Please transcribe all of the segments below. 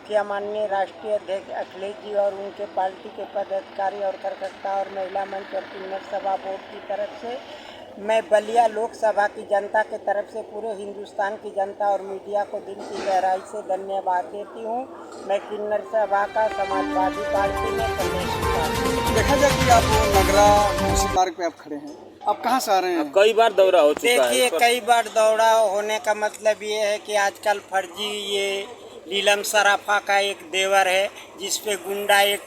मुखिया माननीय राष्ट्रीय अध्यक्ष अखिलेश जी और उनके पार्टी के पदाधिकारी और कार्यकर्ता और महिला मंच और किन्नर सभा बोर्ड की तरफ से मैं बलिया लोकसभा की जनता के तरफ से पूरे हिंदुस्तान की जनता और मीडिया को दिल की गहराई से धन्यवाद देती हूँ। मैं किन्नर सभा का समाजवादी पार्टी में प्रदेश देखा जाए कि आप नगरा उसी मार्ग पे आप खड़े हैं, आप कहाँ से आ रहे हैं? कई बार दौरा हो चुका है। देखिए, कई बार दौरा होने का मतलब ये है कि आजकल फर्जी ये नीलम सराफा का एक देवर है जिस पे गुंडा एक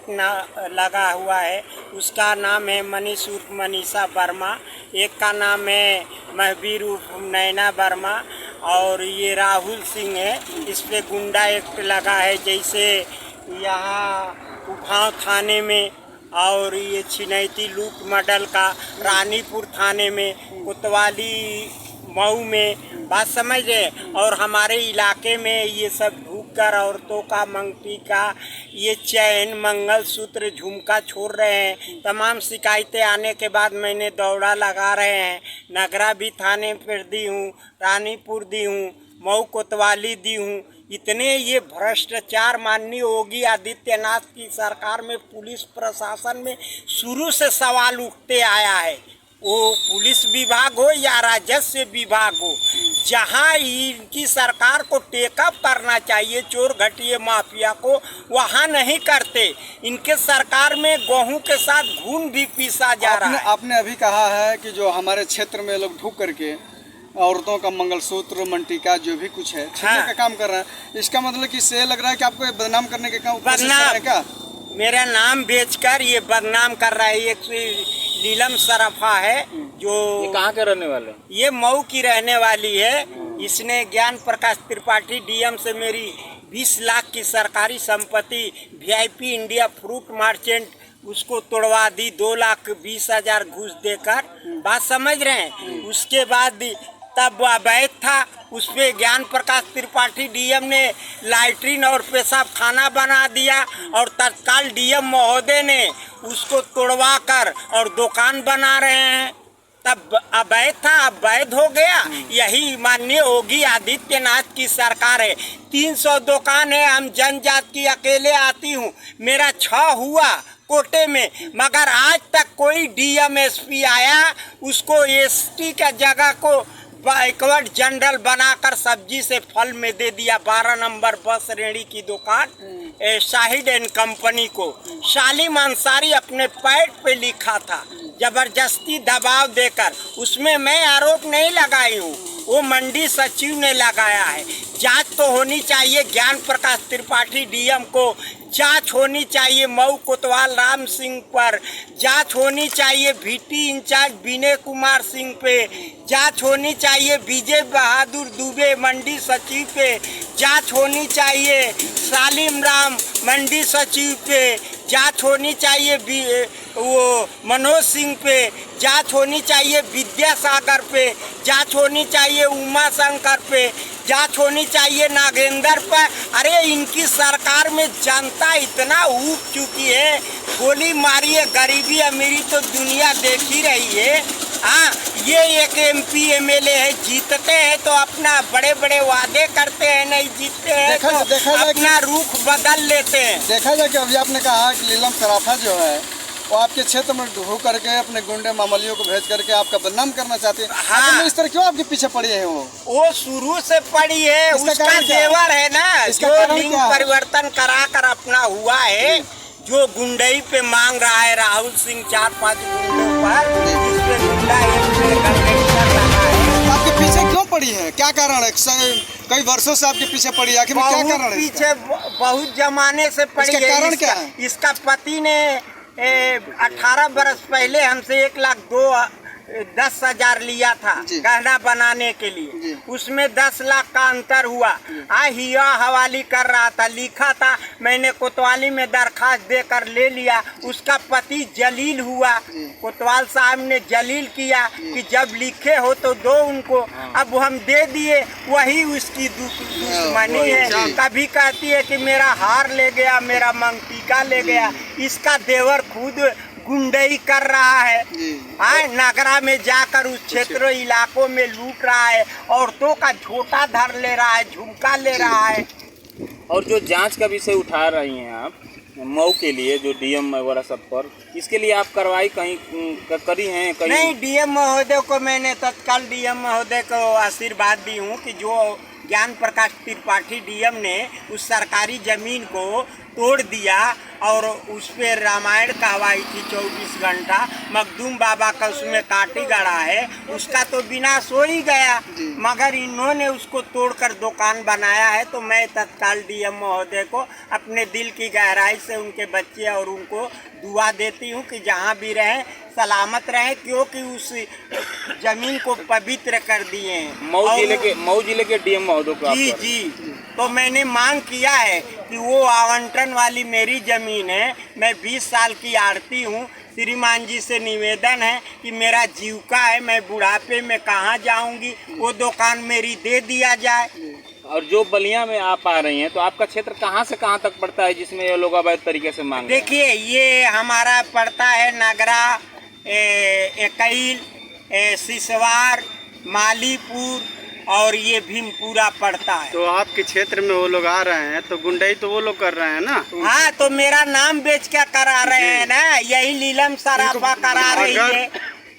लगा हुआ है। उसका नाम है मनीष उर्फ मनीषा वर्मा, एक का नाम है महबीर उर्फ नैना वर्मा और ये राहुल सिंह है। इस पे गुंडा एक लगा है, जैसे यहाँ उभाव थाने में और ये छिनैती लूट मॉडल का रानीपुर थाने में, कोतवाली मऊ में, बात समझ रहे। और हमारे इलाके में ये सब ढूंढकर औरतों का मंगती का ये चैन मंगलसूत्र झुमका छोड़ रहे हैं। तमाम शिकायतें आने के बाद मैंने दौड़ा लगा रहे हैं। नगरा भी थाने पर दी हूँ, रानीपुर दी हूँ, मऊ कोतवाली दी हूँ। इतने ये भ्रष्टाचार माननीय योगी आदित्यनाथ की सरकार में पुलिस प्रशासन में शुरू से सवाल उठते आया है। वो पुलिस विभाग हो या राजस्व विभाग हो, जहां इनकी सरकार को टेकअप करना चाहिए चोर घटिया माफिया को, वहां नहीं करते। इनके सरकार में गेहूं के साथ घून भी पीसा जा रहा है। आपने अभी कहा है कि जो हमारे क्षेत्र में लोग ढूक करके औरतों का मंगलसूत्र मंटिका जो भी कुछ है छीनने का काम कर रहे हैं, इसका मतलब कि इससे लग रहा है कि आपको बदनाम करने के काम बदनाम मेरा नाम बेचकर ये बदनाम कर रहा है। एक नीलम सराफा है जो ये कहाँ के रहने वाले? ये मऊ की रहने वाली है। इसने ज्ञान प्रकाश त्रिपाठी डीएम से मेरी 20 लाख की सरकारी संपत्ति वीआईपी इंडिया फ्रूट मार्चेंट उसको तोड़वा दी 2,20,000 घूस देकर। बात समझ रहे हैं। उसके बाद तब अवैध था, उस पे ज्ञान प्रकाश त्रिपाठी डीएम ने लैट्रिन और पेशाब खाना बना दिया और तत्काल डीएम महोदय ने उसको तोड़वा कर और दुकान बना रहे हैं। तब अवैध था, अवैध हो गया। यही माननीय योगी आदित्यनाथ की सरकार है। 300 दुकान है, हम जनजाति की अकेले आती हूँ, मेरा 6 हुआ कोटे में, मगर आज तक कोई डीएम एसपी आया उसको एसटी का जगह को बैकवर्ड जनरल बनाकर सब्जी से फल में दे दिया। 12 नंबर बस रेड़ी की दुकान शाहिद एंड कंपनी को शालिम अंसारी अपने पैड पे लिखा था, जबरदस्ती दबाव देकर। उसमें मैं आरोप नहीं लगाई हूँ, वो मंडी सचिव ने लगाया है। जांच तो होनी चाहिए ज्ञान प्रकाश त्रिपाठी डीएम को, जांच होनी चाहिए मऊ कोतवाल राम सिंह पर, जांच होनी चाहिए VT इंचार्ज विनय कुमार सिंह पे, जांच होनी चाहिए विजय बहादुर दुबे मंडी सचिव पे, जांच होनी चाहिए सालिम राम मंडी सचिव पे, जांच होनी चाहिए वो मनोज सिंह पे, जांच होनी चाहिए विद्यासागर पे, जांच होनी चाहिए उमा शंकर पे, जांच होनी चाहिए नागेंद्र पर। अरे इनकी सरकार में जनता इतना ऊब चुकी है, गोली मारी है, गरीबी अमीरी तो दुनिया देख ही रही है। हाँ, ये एक MP MLA है, जीतते हैं तो अपना बड़े बड़े वादे करते हैं, नहीं जीतते हैं तो अपना रुख बदल लेते हैं। देखा जाए कि अभी आपने कहा कि नीलम सराफा जो है वो आपके क्षेत्र में ढूंढ करके अपने गुंडे मामलियों को भेज करके आपका बदनाम करना चाहते हैं। हाँ, इस तरह क्यों आपके पीछे पड़ी है? वो शुरू से पड़ी है, उसका देवर है ना, जो लिंग परिवर्तन करा कर अपना हुआ है, जो गुंडई पे मांग रहा है राहुल सिंह 4-5 गुंडों पर, जिस पे गुंडा आपके पीछे क्यों पड़ी है? क्या कारण है? कई वर्षों से आपके पीछे पड़ी है, आखिर क्या कारण है? पीछे बहुत जमाने से पड़ी है। कारण क्या है? इसका पति ने 18 बरस पहले हमसे 1,10,000 लिया था गहना बनाने के लिए। उसमें 10 लाख का अंतर हुआ। हिया हवाली कर रहा था, लिखा था, मैंने कोतवाली में दरखास्त देकर ले लिया। उसका पति जलील हुआ, कोतवाल साहब ने जलील किया कि जब लिखे हो तो दो उनको। अब हम दे दिए, वही उसकी दुश्मनी है। कभी कहती है कि मेरा हार ले गया, मेरा मंगटीका ले गया। इसका देवर खुद गुंडई कर रहा है। नगरा में जाकर उस क्षेत्र इलाकों में लूट रहा है, औरतों का झोटा धर ले रहा है, झुमका ले रहा है। और जो जांच का विषय उठा रही हैं आप मऊ के लिए, जो डीएम वगैरह सब पर, इसके लिए आप कार्रवाई कहीं करी हैं कहीं? नहीं, डीएम महोदय को मैंने तत्काल डीएम महोदय को आशीर्वाद दी हूँ कि जो ज्ञान प्रकाश त्रिपाठी डीएम ने उस सरकारी ज़मीन को तोड़ दिया और उस पर रामायण कहवाई थी 24 घंटा, मखदूम बाबा का उसमें काटी गड़ा है, उसका तो विनाश हो ही गया, मगर इन्होंने उसको तोड़कर दुकान बनाया है। तो मैं तत्काल डीएम महोदय को अपने दिल की गहराई से उनके बच्चे और उनको दुआ देती हूँ कि जहाँ भी रहें सलामत रहें, क्योंकि उस जमीन को पवित्र कर दिए हैं। मऊ जिले के डीएम महोदय को जी जी, तो मैंने मांग किया है कि वो आवंटन वाली मेरी ज़मीन है, मैं 20 साल की आड़ती हूँ। श्रीमान जी से निवेदन है कि मेरा जीविका है, मैं बुढ़ापे में कहाँ जाऊँगी, वो दुकान मेरी दे दिया जाए। और जो बलिया में आप आ रही हैं, तो आपका क्षेत्र कहाँ से कहाँ तक पड़ता है जिसमें ये लोग अवैध तरीके से मांग रहे हैं? देखिए, ये हमारा पड़ता है नगरा, एकैल, सिसवार, मालीपुर और ये भीमपुरा पड़ता है। तो आपके क्षेत्र में वो लोग आ रहे हैं तो गुंडाई तो वो लोग कर रहे हैं ना? हाँ, तो मेरा नाम बेच क्या करा रहे हैं ना, यही नीलम सराफा करा रही है।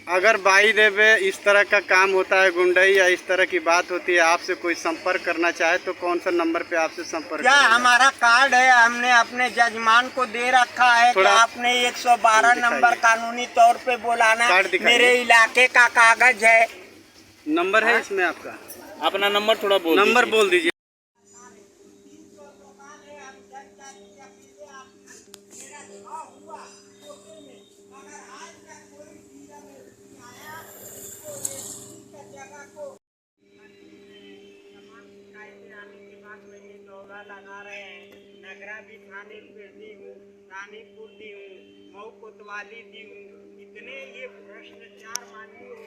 अगर भाई देवे इस तरह का काम होता है, गुंडाई या इस तरह की बात होती है, आपसे कोई संपर्क करना चाहे तो कौन सा नंबर पे आपसे संपर्क क्या करेगा? हमारा कार्ड है, हमने अपने जजमान को दे रखा है कि आपने 112 नंबर कानूनी तौर पे बुलाना, मेरे इलाके का कागज है। नंबर है इसमें आपका? अपना नंबर थोड़ा बोल दीजिए। लगा रहे हैं, नगरा भी थाने पे दी हूँ, रानीपुर दी हूँ, मऊ कोतवाली दी हूँ, इतने ये भ्रष्टाचार माननीय